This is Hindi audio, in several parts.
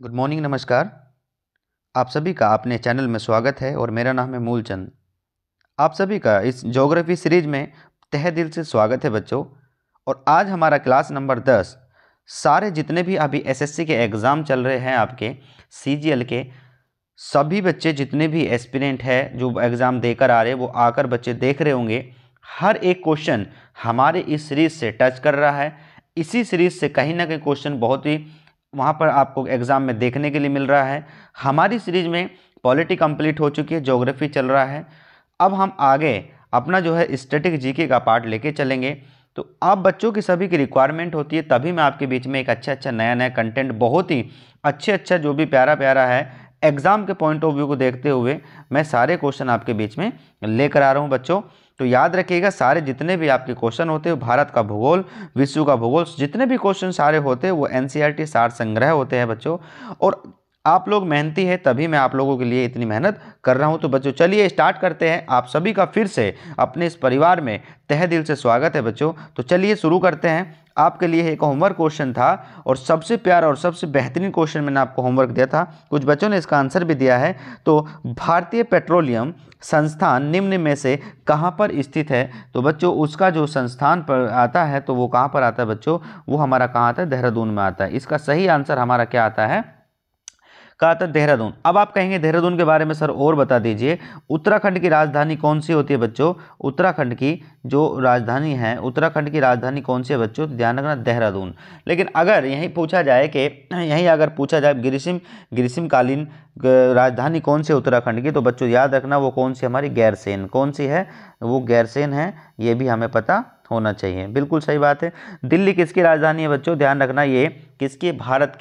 गुड मॉर्निंग, नमस्कार। आप सभी का अपने चैनल में स्वागत है और मेरा नाम है मूलचंद। आप सभी का इस ज्योग्राफी सीरीज में तहे दिल से स्वागत है बच्चों। और आज हमारा क्लास नंबर 10। सारे जितने भी अभी एसएससी के एग्ज़ाम चल रहे हैं आपके सीजीएल के, सभी बच्चे जितने भी एस्पिरेंट है जो एग्ज़ाम देकर आ रहे हैं वो आकर बच्चे देख रहे होंगे। हर एक क्वेश्चन हमारे इस सीरीज़ से टच कर रहा है। इसी सीरीज़ से कहीं ना कहीं क्वेश्चन बहुत ही वहाँ पर आपको एग्ज़ाम में देखने के लिए मिल रहा है। हमारी सीरीज़ में पॉलिटी कंप्लीट हो चुकी है, ज्योग्राफी चल रहा है। अब हम आगे अपना जो है स्टैटिक जीके का पार्ट लेके चलेंगे। तो आप बच्चों की सभी की रिक्वायरमेंट होती है, तभी मैं आपके बीच में एक अच्छा नया नया कंटेंट, बहुत ही अच्छा जो भी प्यारा प्यारा है एग्ज़ाम के पॉइंट ऑफ व्यू को देखते हुए मैं सारे क्वेश्चन आपके बीच में लेकर आ रहा हूँ बच्चों। तो याद रखिएगा, सारे जितने भी आपके क्वेश्चन होते हैं, भारत का भूगोल, विश्व का भूगोल, जितने भी क्वेश्चन सारे होते हैं वो एनसीईआरटी सार संग्रह होते हैं बच्चों। और आप लोग मेहनती है तभी मैं आप लोगों के लिए इतनी मेहनत कर रहा हूं। तो बच्चों चलिए स्टार्ट करते हैं। आप सभी का फिर से अपने इस परिवार में तहे दिल से स्वागत है बच्चों। तो चलिए शुरू करते हैं। आपके लिए एक होमवर्क क्वेश्चन था और सबसे प्यारा और सबसे बेहतरीन क्वेश्चन मैंने आपको होमवर्क दिया था। कुछ बच्चों ने इसका आंसर भी दिया है। तो भारतीय पेट्रोलियम संस्थान निम्न में से कहाँ पर स्थित है? तो बच्चों उसका जो संस्थान पर आता है तो वो कहाँ पर आता है बच्चों? वो हमारा कहाँ आता है? देहरादून में आता है। इसका सही आंसर हमारा क्या आता है? कहा था देहरादून। अब आप कहेंगे देहरादून के बारे में सर और बता दीजिए। उत्तराखंड की राजधानी कौन सी होती है बच्चों? उत्तराखंड की जो राजधानी है, उत्तराखंड की राजधानी कौन सी है बच्चों? तो ध्यान रखना देहरादून। लेकिन अगर यहीं पूछा जाए कि यहीं अगर पूछा जाए ग्रीष्मकालीन राजधानी कौन सी है उत्तराखंड की, तो बच्चों याद रखना वो कौन सी, हमारी गैरसैंण। कौन सी है? वो गैरसैंण है। ये भी हमें पता होना चाहिए। बिल्कुल सही बात है। दिल्ली किसकी राजधानी है बच्चों? ध्यान रखना ये किसकी? भारत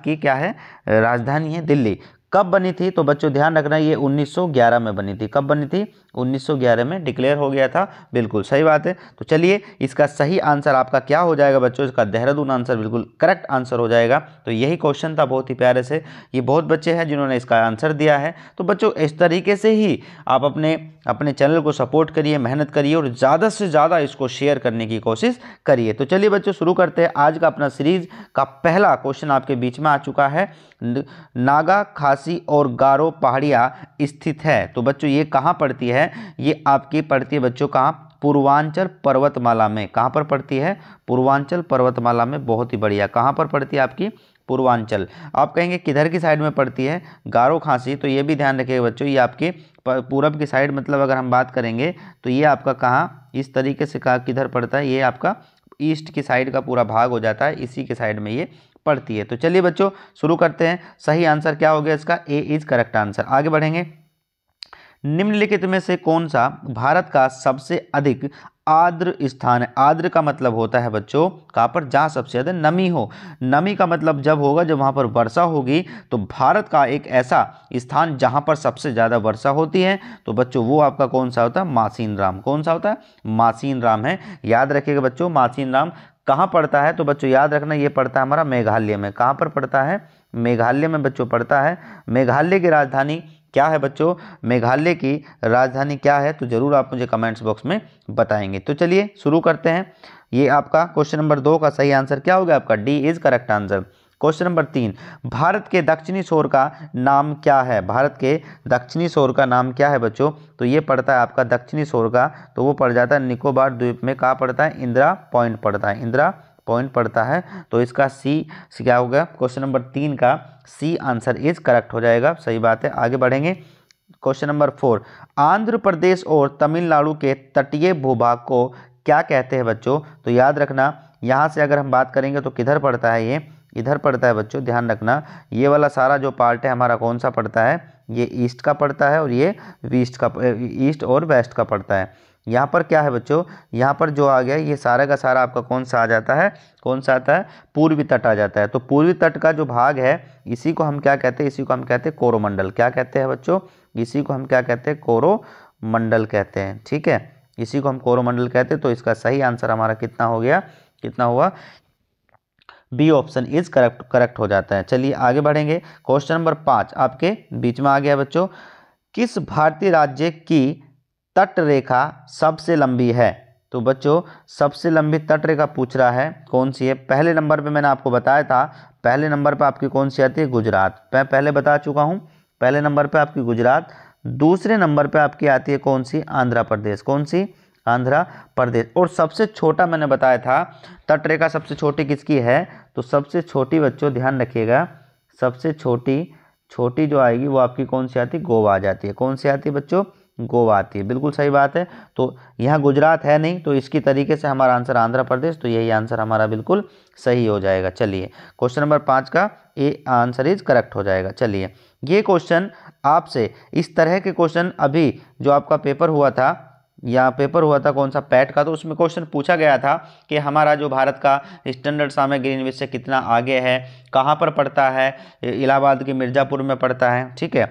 की क्या है? राजधानी है दिल्ली। कब बनी थी? तो बच्चों ध्यान रखना ये 1911 में बनी थी। कब बनी थी? 1911 में डिक्लेयर हो गया था। बिल्कुल सही बात है। तो चलिए इसका सही आंसर आपका क्या हो जाएगा बच्चों? इसका देहरादून आंसर बिल्कुल करेक्ट आंसर हो जाएगा। तो यही क्वेश्चन था बहुत ही प्यारे से। ये बहुत बच्चे हैं जिन्होंने इसका आंसर दिया है। तो बच्चों इस तरीके से ही आप अपने अपने चैनल को सपोर्ट करिए, मेहनत करिए और ज़्यादा से ज़्यादा इसको शेयर करने की कोशिश करिए। तो चलिए बच्चों शुरू करते हैं। आज का अपना सीरीज का पहला क्वेश्चन आपके बीच में आ चुका है। नागा, खासी और गारो पहाड़ियाँ स्थित है। तो बच्चों ये कहाँ पड़ती है? ये आपकी पड़ती है बच्चों कहाँ? पूर्वांचल पर्वतमाला में। कहाँ पर पड़ती है? पूर्वांचल पर्वतमाला में। बहुत ही बढ़िया। कहाँ पर पड़ती है आपकी? पूर्वांचल। आप कहेंगे किधर की साइड में पड़ती है? गारो खासी। तो ये भी ध्यान रखिएगा बच्चों, ये आपके पूरब की साइड, मतलब अगर हम बात करेंगे तो ये आपका कहाँ इस तरीके से कहाँ किधर पड़ता है? ये आपका ईस्ट की साइड का पूरा भाग हो जाता है, इसी के साइड में ये पड़ती है। तो चलिए बच्चों शुरू करते हैं। सही आंसर क्या हो गया इसका? ए इज करेक्ट आंसर। आगे बढ़ेंगे। निम्नलिखित में से कौन सा भारत का सबसे अधिक आर्द्र स्थान है? आर्द्र का मतलब होता है बच्चों कहाँ पर? जहाँ सबसे ज़्यादा नमी हो। नमी का मतलब जब होगा जब वहाँ पर वर्षा होगी। तो भारत का एक ऐसा स्थान जहाँ पर सबसे ज़्यादा वर्षा होती है, तो बच्चों वो आपका कौन सा होता है? मासीन राम। कौन सा होता है? मासीन राम है। याद रखिएगा बच्चों, मासीन राम कहाँ पड़ता है? तो बच्चों याद रखना ये पड़ता है हमारा मेघालय में। कहाँ पर पड़ता है? मेघालय में बच्चों पड़ता है। मेघालय की राजधानी क्या है बच्चों? मेघालय की राजधानी क्या है? तो जरूर आप मुझे कमेंट्स बॉक्स में बताएंगे। तो चलिए शुरू करते हैं। ये आपका क्वेश्चन नंबर 2 का सही आंसर क्या होगा? आपका D is correct answer. Question number 3, Bharat के दक्षिणी छोर का नाम क्या है? भारत के दक्षिणी छोर का नाम क्या है बच्चों? तो ये पड़ता है आपका दक्षिणी छोर का, तो वो पड़ जाता है निकोबार द्वीप में। कहाँ पड़ता है? इंदिरा पॉइंट पड़ता है। इंदिरा पॉइंट पड़ता है। तो इसका सी क्या होगा? क्वेश्चन नंबर 3 का सी आंसर इज करेक्ट हो जाएगा। सही बात है। आगे बढ़ेंगे। क्वेश्चन नंबर 4, आंध्र प्रदेश और तमिलनाडु के तटीय भूभाग को क्या कहते हैं बच्चों? तो याद रखना यहाँ से अगर हम बात करेंगे तो किधर पड़ता है? ये इधर पड़ता है बच्चों। ध्यान रखना ये वाला सारा जो पार्ट है हमारा कौन सा पड़ता है? ये ईस्ट का पड़ता है और ये ईस्ट और वेस्ट का पड़ता है। यहाँ पर क्या है बच्चों? यहाँ पर जो आ गया ये सारा का सारा आपका कौन सा आ जाता है? कौन सा आता है? पूर्वी तट आ जाता है। तो पूर्वी तट का जो भाग है इसी को हम क्या कहते हैं? इसी को हम कहते हैं कोरोमंडल। क्या कहते हैं बच्चों? इसी को हम क्या कहते हैं? कोरोमंडल कहते हैं। ठीक है, इसी को हम कोरोमंडल कहते हैं। तो इसका सही आंसर हमारा कितना हो गया? कितना हुआ? बी ऑप्शन इज करेक्ट हो जाता है। चलिए आगे बढ़ेंगे। क्वेश्चन नंबर 5 आपके बीच में आ गया बच्चों। किस भारतीय राज्य की तट रेखा सबसे लंबी है? तो बच्चों सबसे लंबी तट रेखा पूछ रहा है, कौन सी है? पहले नंबर पे मैंने आपको बताया था पहले नंबर पे आपकी कौन सी आती है? गुजरात। मैं पहले बता चुका हूँ, पहले नंबर पे आपकी गुजरात, दूसरे नंबर पे आपकी आती है कौन सी? आंध्र प्रदेश। कौन सी? आंध्र प्रदेश। और सबसे छोटा मैंने बताया था तटरेखा सबसे छोटी किसकी है? तो सबसे छोटी बच्चों ध्यान रखिएगा, सबसे छोटी जो आएगी वो आपकी कौन सी आती है? गोवा आ जाती है। कौन सी आती है बच्चों? गोवा आती है। बिल्कुल सही बात है। तो यहाँ गुजरात है नहीं, तो इसकी तरीके से हमारा आंसर आंध्र प्रदेश, तो यही आंसर हमारा बिल्कुल सही हो जाएगा। चलिए क्वेश्चन नंबर 5 का ए आंसर इज करेक्ट हो जाएगा। चलिए ये क्वेश्चन आपसे, इस तरह के क्वेश्चन अभी जो आपका पेपर हुआ था, या पेपर हुआ था कौन सा? पैट का, तो उसमें क्वेश्चन पूछा गया था कि हमारा जो भारत का स्टैंडर्ड टाइम है ग्रीनविच से कितना आगे है, कहाँ पर पड़ता है? इलाहाबाद के मिर्ज़ापुर में पड़ता है। ठीक है,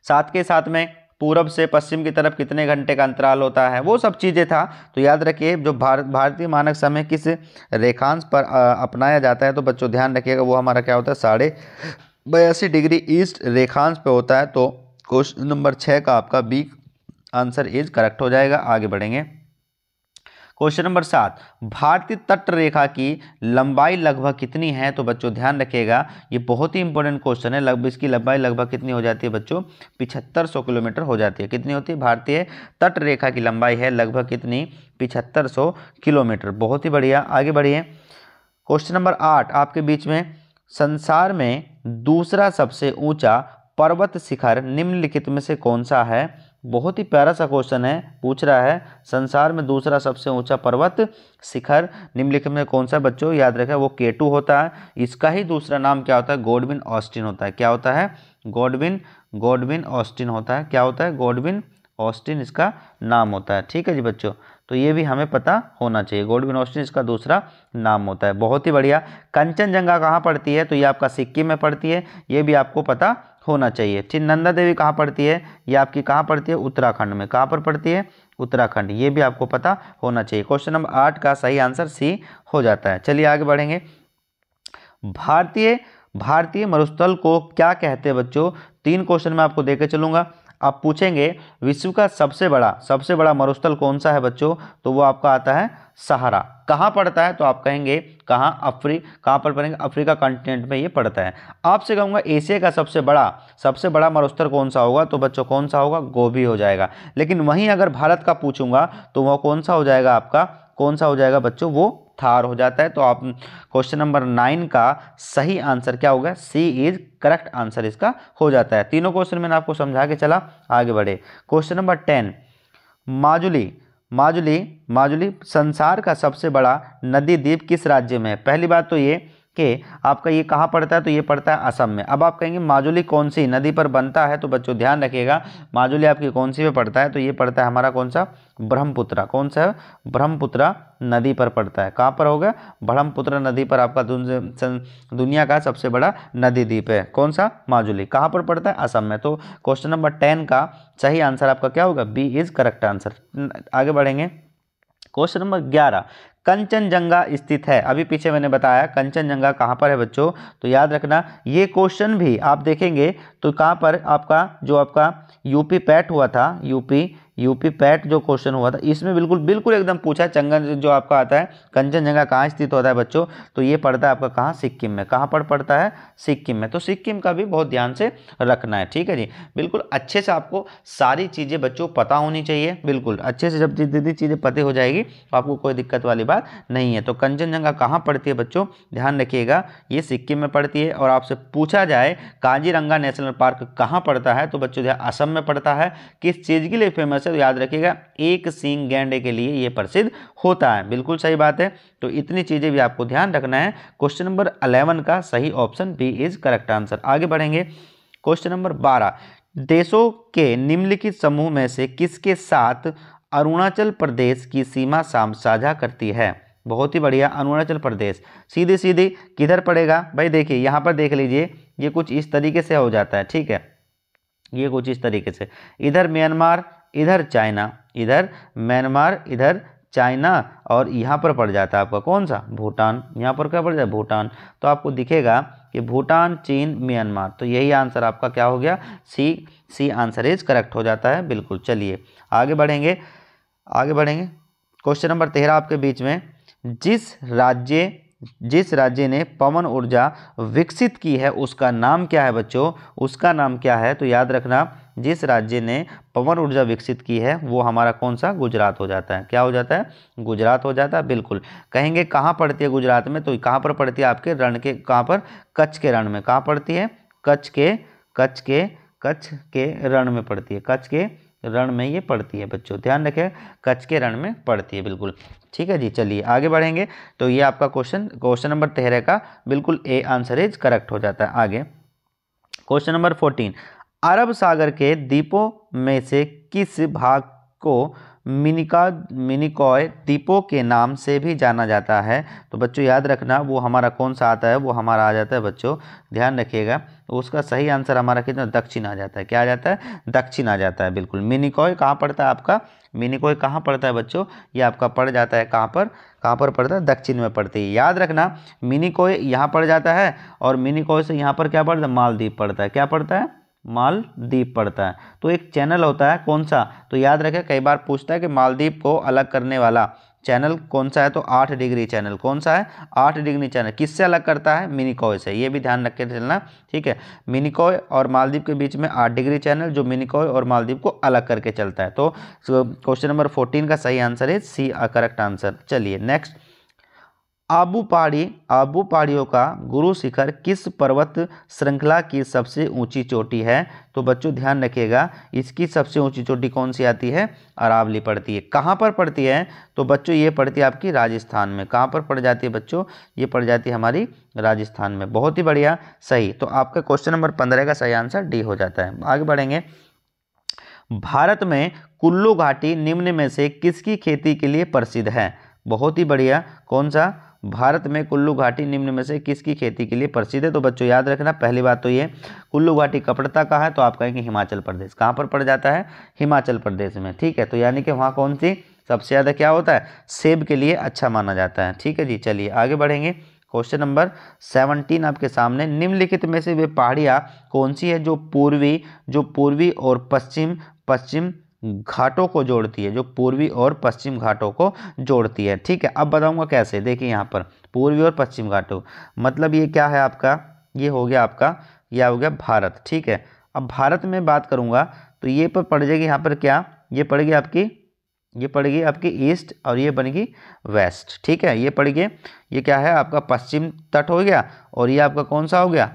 साथ के साथ में पूरब से पश्चिम की तरफ कितने घंटे का अंतराल होता है, वो सब चीज़ें था। तो याद रखिए जो भारतीय मानक समय किस रेखांश पर अपनाया जाता है, तो बच्चों ध्यान रखिएगा वो हमारा क्या होता है? 82.5 डिग्री ईस्ट रेखांश पे होता है। तो क्वेश्चन नंबर 6 का आपका बी आंसर इज करेक्ट हो जाएगा। आगे बढ़ेंगे। क्वेश्चन नंबर 7, भारतीय तट रेखा की लंबाई लगभग कितनी है? तो बच्चों ध्यान रखिएगा ये बहुत ही इंपॉर्टेंट क्वेश्चन है। लगभग इसकी लंबाई लगभग कितनी हो जाती है बच्चों? 7500 किलोमीटर हो जाती है। कितनी होती है? भारतीय तट रेखा की लंबाई है लगभग कितनी? 7500 किलोमीटर। बहुत ही बढ़िया, आगे बढ़िए। क्वेश्चन नंबर 8 आपके बीच में, संसार में दूसरा सबसे ऊंचा पर्वत शिखर निम्नलिखित में से कौन सा है? बहुत ही प्यारा सा क्वेश्चन है, पूछ रहा है संसार में दूसरा सबसे ऊंचा पर्वत शिखर निम्नलिखित में कौन सा? बच्चों याद रखें वो K2 होता है। इसका ही दूसरा नाम क्या होता है? गॉडविन ऑस्टिन होता है। क्या होता है? गॉडविन ऑस्टिन होता है। क्या होता है? गॉडविन ऑस्टिन इसका नाम होता है। ठीक है जी बच्चों, तो ये भी हमें पता होना चाहिए, गॉडविन ऑस्टिन इसका दूसरा नाम होता है। बहुत ही बढ़िया। कंचनजंगा कहाँ पड़ती है? तो ये आपका सिक्किम में पड़ती है, ये भी आपको पता होना चाहिए। ठीक, नंदा देवी कहाँ पड़ती है? ये आपकी कहाँ पड़ती है? उत्तराखंड में। कहाँ पर पड़ती है? उत्तराखंड। ये भी आपको पता होना चाहिए। क्वेश्चन नंबर 8 का सही आंसर सी हो जाता है। चलिए आगे बढ़ेंगे। भारतीय मरुस्थल को क्या कहते हैं बच्चों? 3 क्वेश्चन मैं आपको देकर चलूंगा। आप पूछेंगे विश्व का सबसे बड़ा मरुस्थल कौन सा है बच्चों? तो वो आपका आता है सहारा। कहाँ पड़ता है? तो आप कहेंगे कहाँ पर पड़ेंगे? अफ्रीका कॉन्टिनेंट में ये पड़ता है। आपसे कहूँगा एशिया का सबसे बड़ा मरुस्थल कौन सा होगा? तो बच्चों कौन सा होगा? गोबी हो जाएगा। लेकिन वहीं अगर भारत का पूछूंगा तो वह कौन सा हो जाएगा आपका? कौन सा हो जाएगा बच्चों? वो थार हो जाता है। तो आप क्वेश्चन नंबर 9 का सही आंसर क्या होगा? सी इज करेक्ट आंसर इसका हो जाता है। तीनों क्वेश्चन मैंने आपको समझा के चला, आगे बढ़े। क्वेश्चन नंबर 10, माजुली संसार का सबसे बड़ा नदी द्वीप किस राज्य में है? पहली बात तो ये कि आपका ये कहाँ पड़ता है? तो ये पड़ता है असम में। अब आप कहेंगे माजुली कौन सी नदी पर बनता है? तो बच्चों ध्यान रखिएगा माजुली आपकी कौन सी पे पड़ता है? तो ये पड़ता है हमारा कौन सा? ब्रह्मपुत्र। कौन सा है? ब्रह्मपुत्र नदी पर पड़ता है। कहाँ पर होगा? ब्रह्मपुत्र नदी पर आपका दुनिया का सबसे बड़ा नदी द्वीप है। कौन सा? माजुली। कहाँ पर पड़ता है? असम में। तो क्वेश्चन नंबर 10 का सही आंसर आपका क्या होगा? B is correct answer. आगे बढ़ेंगे। क्वेश्चन नंबर 11, कंचनजंगा स्थित है। अभी पीछे मैंने बताया कंचनजंगा कहाँ पर है बच्चों? तो याद रखना ये क्वेश्चन भी आप देखेंगे तो कहाँ पर आपका यूपी पैट हुआ था, यूपी पैट जो क्वेश्चन हुआ था इसमें बिल्कुल एकदम पूछा चंगन जो आपका आता है कंचनजंगा कहाँ स्थित होता है बच्चों? तो ये पड़ता है आपका कहाँ? सिक्किम में। कहाँ पर पड़ता है? सिक्किम में। तो सिक्किम का भी बहुत ध्यान से रखना है। ठीक है जी, बिल्कुल अच्छे से आपको सारी चीज़ें बच्चों पता होनी चाहिए। बिल्कुल अच्छे से जब जितनी चीज़ें पता हो जाएगी तो आपको कोई दिक्कत वाली बात नहीं है। तो कंचनजंगा कहाँ पड़ती है बच्चों? ध्यान रखिएगा ये सिक्किम में पड़ती है। और आपसे पूछा जाए काजीरंगा नेशनल पार्क कहाँ पड़ता है? तो बच्चों असम में पड़ता है। किस चीज़ के लिए फेमस है? तो याद रखिएगा एक सींग गैंडे के लिए ये प्रसिद्ध होता है। बिल्कुल सही बात है। तो इतनी चीज़ें भी आपको ध्यान रखना है। क्वेश्चन नंबर 11 का सही option B is correct answer. आगे बढ़ेंगे। क्वेश्चन नंबर 12, देशों के निम्नलिखित समूह में से किसके साथ अरुणाचल प्रदेश की सीमा साझा करती है? बहुत ही बढ़िया, अरुणाचल प्रदेश सीधी किधर पड़ेगा भाई? देखिए यहाँ पर देख लीजिए ये कुछ इस तरीके से हो जाता है। ठीक है, ये कुछ इस तरीके से, इधर म्यांमार, इधर चाइना, इधर म्यांमार, इधर चाइना, और यहाँ पर पड़ जाता है आपका कौन सा? भूटान। यहाँ पर क्या पड़ जाए? भूटान। तो आपको दिखेगा कि भूटान, चीन, म्यांमार। तो यही आंसर आपका क्या हो गया? सी आंसर इज करेक्ट हो जाता है। बिल्कुल। चलिए आगे बढ़ेंगे। क्वेश्चन नंबर 13 आपके बीच में, जिस राज्य जिस राज्य ने पवन ऊर्जा विकसित की है उसका नाम क्या है बच्चों, उसका नाम क्या है? तो याद रखना, जिस राज्य ने पवन ऊर्जा विकसित की है वो हमारा कौन सा? गुजरात हो जाता है। क्या हो जाता है? गुजरात हो जाता है। बिल्कुल। कहेंगे कहाँ पड़ती है गुजरात में, तो कहाँ पर पड़ती है? आपके रण के, कहाँ पर? कच्छ के रण में। कहाँ पड़ती है? कच्छ के रण में पड़ती है। कच्छ के रण में ये पड़ती है बच्चों, ध्यान रखें, कच्छ के रण में पड़ती है। बिल्कुल ठीक है जी। चलिए आगे बढ़ेंगे। तो ये आपका क्वेश्चन नंबर 13 का बिल्कुल ए आंसर इज करेक्ट हो जाता है। आगे क्वेश्चन नंबर 14, अरब सागर के द्वीपों में से किस भाग को मिनिकॉय द्वीपों के नाम से भी जाना जाता है? तो बच्चों याद रखना, वो हमारा कौन सा आता है? वो हमारा आ जाता है बच्चों, ध्यान रखिएगा, उसका सही आंसर हमारा कितना? दक्षिण आ जाता है। क्या आ जाता है? दक्षिण आ जाता है। बिल्कुल। मिनिकॉय कहाँ पड़ता है आपका? मिनिकॉय कहाँ पड़ता है बच्चों? ये आपका पड़ जाता है कहाँ पर? कहाँ पर पड़ता है? दक्षिण में पड़ती है। याद रखना, मिनिकॉय यहाँ पड़ जाता है और मिनिकॉय से यहाँ पर क्या पड़ता है? मालदीव पड़ता है। क्या पड़ता है? मालदीव पड़ता है। तो एक चैनल होता है, कौन सा? तो याद रखें, कई बार पूछता है कि मालदीव को अलग करने वाला चैनल कौन सा है? तो 8 डिग्री चैनल। कौन सा है? 8 डिग्री चैनल। किससे अलग करता है? मिनिकॉय से। ये भी ध्यान रख के चलना, ठीक है। मिनिकॉय और मालदीव के बीच में 8 डिग्री चैनल, जो मिनिकॉय और मालदीव को अलग करके चलता है। तो क्वेश्चन नंबर 14 का सही आंसर है सी, करेक्ट आंसर। चलिए नेक्स्ट, आबू पहाड़ियों का गुरु शिखर किस पर्वत श्रृंखला की सबसे ऊंची चोटी है? तो बच्चों ध्यान रखिएगा, इसकी सबसे ऊंची चोटी कौन सी आती है? अरावली पड़ती है। कहाँ पर पड़ती है? तो बच्चों ये पड़ती है आपकी राजस्थान में। कहाँ पर पड़ जाती है बच्चों? ये पड़ जाती है हमारी राजस्थान में। बहुत ही बढ़िया, सही। तो आपका क्वेश्चन नंबर 15 का सही आंसर डी हो जाता है। आगे बढ़ेंगे। भारत में कुल्लू घाटी निम्न में से किसकी खेती के लिए प्रसिद्ध है? बहुत ही बढ़िया, कौन सा? भारत में कुल्लू घाटी निम्न में से किसकी खेती के लिए प्रसिद्ध है? तो बच्चों याद रखना, पहली बात तो ये, कुल्लू घाटी कपड़ता का है, तो आप कहेंगे हिमाचल प्रदेश। कहाँ पर पड़ जाता है? हिमाचल प्रदेश में, ठीक है। तो यानी कि वहाँ कौन सी सबसे ज़्यादा क्या होता है? सेब के लिए अच्छा माना जाता है, ठीक है जी। चलिए आगे बढ़ेंगे। क्वेश्चन नंबर 17 आपके सामने, निम्नलिखित में से वे पहाड़ियाँ कौन सी है जो पूर्वी और पश्चिम घाटों को जोड़ती है? जो पूर्वी और पश्चिम घाटों को जोड़ती है, ठीक है। अब बताऊंगा कैसे। देखिए यहाँ पर पूर्वी और पश्चिम घाटों, मतलब ये क्या है आपका? ये हो गया आपका, यह हो गया भारत, ठीक है। अब भारत में बात करूंगा तो ये पर पड़ जाएगी यहाँ पर क्या? ये पड़ेगी आपकी ईस्ट और ये बनेगी वेस्ट, ठीक है। ये पड़ेगी, ये क्या है आपका? पश्चिम तट हो गया और ये आपका कौन सा हो गया?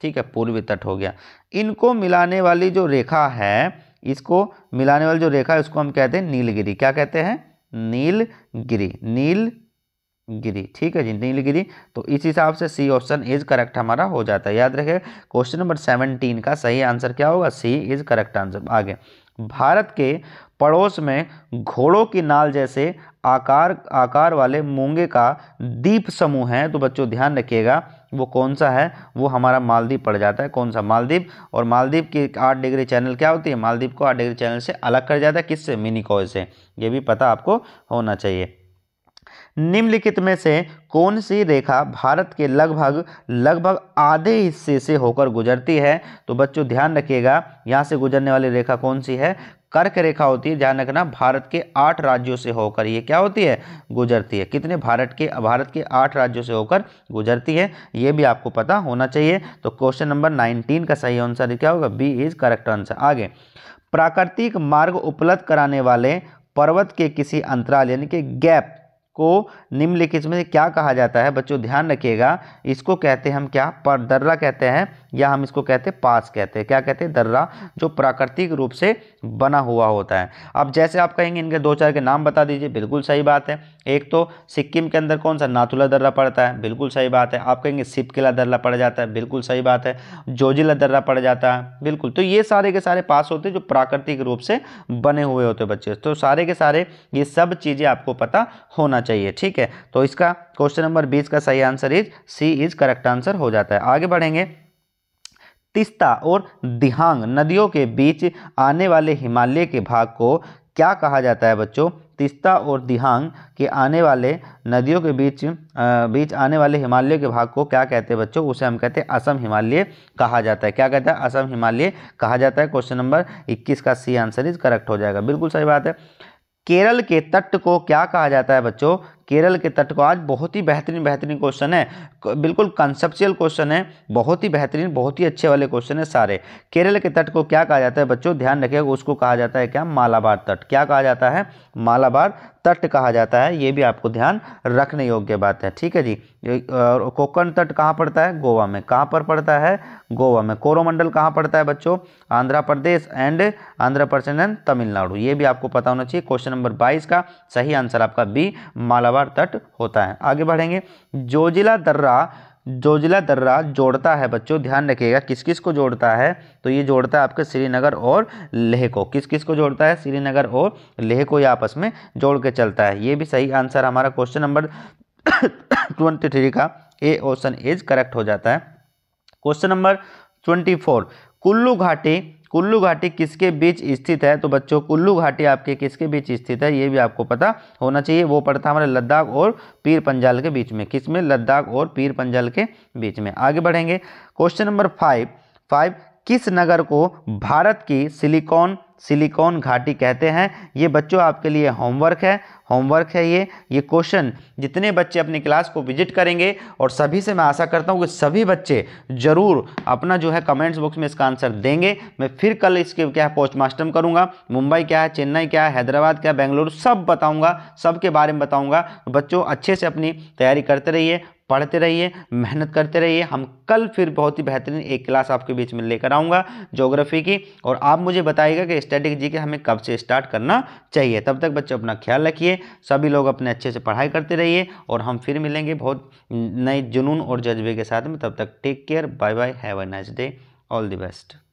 ठीक है, पूर्वी तट हो गया। इनको मिलाने वाली जो रेखा है, इसको मिलाने वाली जो रेखा है उसको हम कहते हैं नीलगिरी। क्या कहते हैं? नीलगिरी, ठीक है जी, नीलगिरी। तो इस हिसाब से सी ऑप्शन इज करेक्ट हमारा हो जाता है। याद रखें, क्वेश्चन नंबर 17 का सही आंसर क्या होगा? सी इज करेक्ट आंसर। आगे, भारत के पड़ोस में घोड़ों की नाल जैसे आकार वाले मूंगे का द्वीप समूह है, तो बच्चों ध्यान रखिएगा वो कौन सा है? वो हमारा मालदीव पड़ जाता है। कौन सा? मालदीव। और मालदीव की 8 डिग्री चैनल क्या होती है? मालदीव को 8 डिग्री चैनल से अलग कर जाता है। किससे? मिनिकॉय से। ये भी पता आपको होना चाहिए। निम्नलिखित में से कौन सी रेखा भारत के लगभग आधे हिस्से से होकर गुजरती है? तो बच्चों ध्यान रखिएगा, यहाँ से गुजरने वाली रेखा कौन सी है? कर्क रेखा होती है। ध्यान रखना, भारत के 8 राज्यों से होकर ये क्या होती है? गुजरती है। कितने? भारत के 8 राज्यों से होकर गुजरती है, ये भी आपको पता होना चाहिए। तो क्वेश्चन नंबर 19 का सही आंसर क्या होगा? B is correct answer. आगे, प्राकृतिक मार्ग उपलब्ध कराने वाले पर्वत के किसी अंतराल यानी कि गैप को निम्नलिखित में क्या कहा जाता है? बच्चों ध्यान रखिएगा, इसको कहते हैं हम क्या? पर दर्रा कहते हैं, या हम इसको कहते हैं पास कहते हैं। क्या कहते हैं? दर्रा, जो प्राकृतिक रूप से बना हुआ होता है। अब जैसे आप कहेंगे इनके 2-4 के नाम बता दीजिए, बिल्कुल सही बात है। एक तो सिक्किम के अंदर कौन सा? नाथुला दर्रा पड़ता है, बिल्कुल सही बात है। आप कहेंगे सिपकिला दर्रा पड़ जाता है, बिल्कुल सही बात है। जोजिला दर्रा पड़ जाता है, बिल्कुल। तो ये सारे के सारे पास होते हैं जो प्राकृतिक रूप से बने हुए होते हैं बच्चे। तो सारे के सारे ये सब चीज़ें आपको पता होना चाहिए, ठीक है। तो इसका क्वेश्चन नंबर 20 का सही answer is C is correct answer हो जाता है। आगे बढ़ेंगे। तीस्ता और दिहांग नदियों के बीच आने वाले हिमालय के भाग को क्या कहा जाता है बच्चों? तीस्ता और दिहांग के आने वाले नदियों के बीच आने वाले हिमालय के भाग को क्या कहते हैं बच्चों? उसे हम कहते हैं असम हिमालय कहा जाता है। क्या कहता है? असम हिमालय कहा जाता है। क्वेश्चन नंबर 21 का सी आंसर इज करेक्ट हो जाएगा, बिल्कुल सही बात है। केरल के तट को क्या कहा जाता है बच्चों? केरल के तट को, आज बहुत ही बेहतरीन क्वेश्चन है, बिल्कुल कंसेप्चुअल क्वेश्चन है, बहुत ही बेहतरीन, बहुत ही अच्छे वाले क्वेश्चन है सारे। केरल के तट को क्या कहा जाता है बच्चों, ध्यान रखिएगा, उसको कहा जाता है क्या, मालाबार तट। क्या कहा जाता है, मालाबार तट कहा जाता है। ये भी आपको ध्यान रखने योग्य बात है, ठीक है जी। कोंकण तट कहाँ पड़ता है, गोवा में। कहाँ पर पड़ता है, गोवा में। कोरोमंडल कहाँ पड़ता है बच्चों, आंध्र प्रदेश एंड तमिलनाडु। ये भी आपको पता होना चाहिए। क्वेश्चन नंबर 22 का सही आंसर आपका बी, मालाबार तट होता है। आगे बढ़ेंगे। जोजिला दर्रा जोड़ता है बच्चों, ध्यान रखिएगा, किस किस को जोड़ता है, तो ये जोड़ता है आपके श्रीनगर और लेह को। किस किस को जोड़ता है, श्रीनगर और लेह को, ये आपस में जोड़ के चलता है। ये भी सही आंसर हमारा क्वेश्चन नंबर 23 का ए ऑप्शन इज करेक्ट हो जाता है। क्वेश्चन नंबर 24, कुल्लू घाटी किसके बीच स्थित है, तो बच्चों कुल्लू घाटी आपके किसके बीच स्थित है, ये भी आपको पता होना चाहिए। वो पड़ता है हमारे लद्दाख और पीर पंजाल के बीच में। किसमें, लद्दाख और पीर पंजाल के बीच में। आगे बढ़ेंगे। क्वेश्चन नंबर 5, किस नगर को भारत की सिलिकॉन घाटी कहते हैं। ये बच्चों आपके लिए होमवर्क है ये क्वेश्चन जितने बच्चे अपनी क्लास को विजिट करेंगे, और सभी से मैं आशा करता हूँ कि सभी बच्चे जरूर अपना जो है कमेंट्स बॉक्स में इसका आंसर देंगे। मैं फिर कल इसके क्या है पोस्टमास्टर्म करूँगा, मुंबई क्या है, चेन्नई क्या है, हैदराबाद क्या है, बेंगलुरु, सब बताऊँगा, सबके बारे में बताऊँगा। बच्चों अच्छे से अपनी तैयारी करते रहिए, पढ़ते रहिए, मेहनत करते रहिए। हम कल फिर बहुत ही बेहतरीन एक क्लास आपके बीच में लेकर आऊँगा ज्योग्राफी की, और आप मुझे बताइएगा कि स्टैटिक जी के हमें कब से स्टार्ट करना चाहिए। तब तक बच्चों अपना ख्याल रखिए, सभी लोग अपने अच्छे से पढ़ाई करते रहिए, और हम फिर मिलेंगे बहुत नए जुनून और जज्बे के साथ में। तब तक take care, bye bye, have a nice day, all the best.